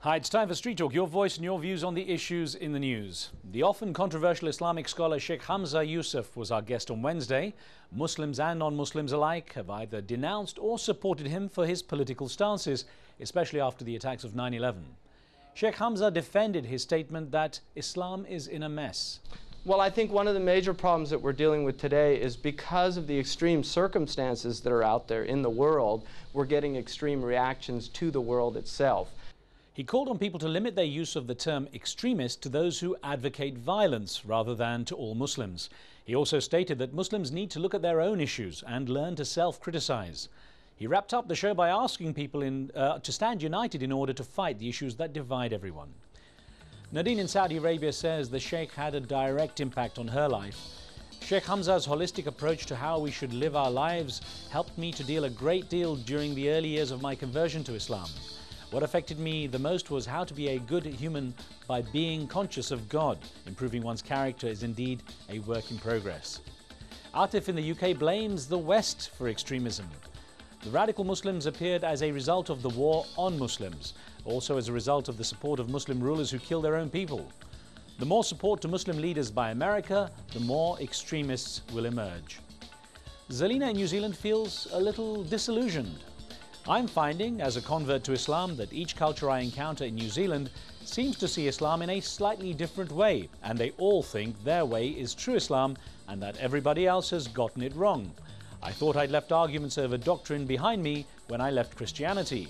Hi, it's time for Street Talk, your voice and your views on the issues in the news. The often controversial Islamic scholar Sheikh Hamza Yusuf was our guest on Wednesday. Muslims and non-Muslims alike have either denounced or supported him for his political stances, especially after the attacks of 9/11. Sheikh Hamza defended his statement that Islam is in a mess. Well, I think one of the major problems that we're dealing with today is because of the extreme circumstances that are out there in the world, we're getting extreme reactions to the world itself. He called on people to limit their use of the term extremist to those who advocate violence rather than to all Muslims. He also stated that Muslims need to look at their own issues and learn to self-criticize. He wrapped up the show by asking people to stand united in order to fight the issues that divide everyone. Nadine in Saudi Arabia says the Sheikh had a direct impact on her life. Sheikh Hamza's holistic approach to how we should live our lives helped me to deal a great deal during the early years of my conversion to Islam. What affected me the most was how to be a good human by being conscious of God. Improving one's character is indeed a work in progress. Atif in the UK blames the West for extremism. The radical Muslims appeared as a result of the war on Muslims, also as a result of the support of Muslim rulers who kill their own people. The more support to Muslim leaders by America, the more extremists will emerge. Zelina in New Zealand feels a little disillusioned. I'm finding, as a convert to Islam, that each culture I encounter in New Zealand seems to see Islam in a slightly different way, and they all think their way is true Islam and that everybody else has gotten it wrong. I thought I'd left arguments over doctrine behind me when I left Christianity.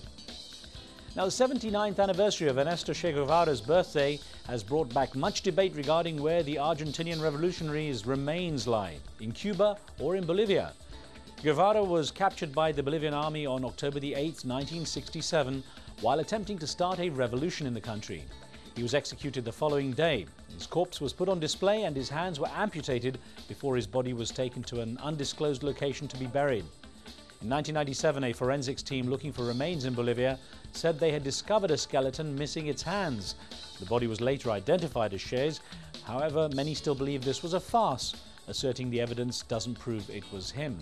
Now, the 79th anniversary of Ernesto Che Guevara's birthday has brought back much debate regarding where the Argentinian revolutionaries' remains lie, in Cuba or in Bolivia. Guevara was captured by the Bolivian army on October the 8th, 1967, while attempting to start a revolution in the country. He was executed the following day. His corpse was put on display and his hands were amputated before his body was taken to an undisclosed location to be buried. In 1997, a forensics team looking for remains in Bolivia said they had discovered a skeleton missing its hands. The body was later identified as Che's. However, many still believe this was a farce, asserting the evidence doesn't prove it was him.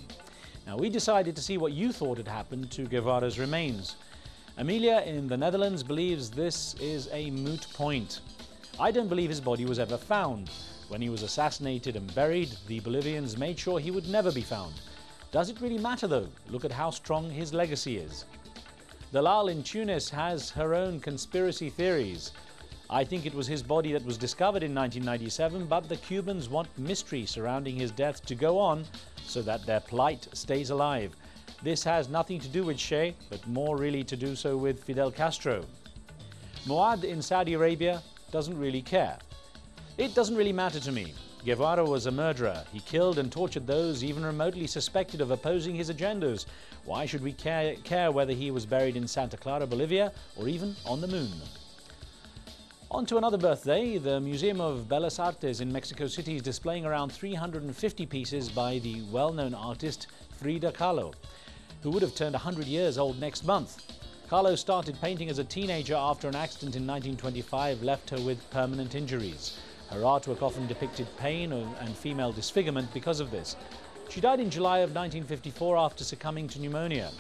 Now, we decided to see what you thought had happened to Guevara's remains. Amelia in the Netherlands believes this is a moot point. I don't believe his body was ever found. When he was assassinated and buried, the Bolivians made sure he would never be found. Does it really matter though? Look at how strong his legacy is. Dalal in Tunis has her own conspiracy theories. I think it was his body that was discovered in 1997, but the Cubans want mystery surrounding his death to go on so that their plight stays alive. This has nothing to do with Che, but more really to do so with Fidel Castro. Muad in Saudi Arabia doesn't really care. It doesn't really matter to me. Guevara was a murderer. He killed and tortured those even remotely suspected of opposing his agendas. Why should we care whether he was buried in Santa Clara, Bolivia, or even on the moon? On to another birthday. The Museum of Bellas Artes in Mexico City is displaying around 350 pieces by the well-known artist Frida Kahlo, who would have turned 100 years old next month. Kahlo started painting as a teenager after an accident in 1925 left her with permanent injuries. Her artwork often depicted pain and female disfigurement because of this. She died in July of 1954 after succumbing to pneumonia,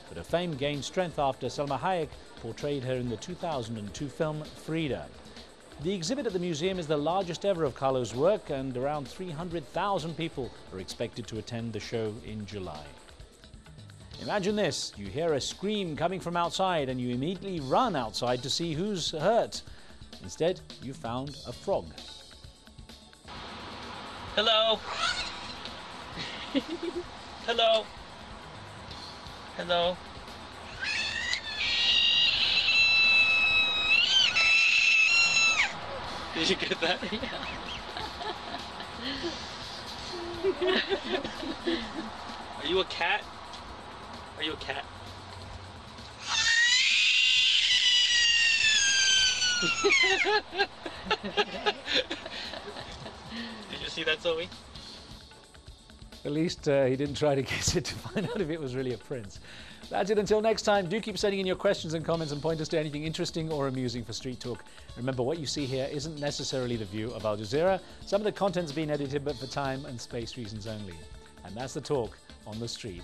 but her fame gained strength after Salma Hayek portrayed her in the 2002 film Frida. The exhibit at the museum is the largest ever of Kahlo's work, and around 300,000 people are expected to attend the show in July. Imagine this, you hear a scream coming from outside and you immediately run outside to see who's hurt. Instead, you found a frog. Hello? Hello? Hello? Did you get that? Yeah. Are you a cat? Are you a cat? Did you see that, Zoe? At least he didn't try to kiss it to find out if it was really a prince. That's it until next time. Do keep sending in your questions and comments and point us to anything interesting or amusing for Street Talk. Remember, what you see here isn't necessarily the view of Al Jazeera. Some of the content's been edited, but for time and space reasons only. And that's the talk on the street.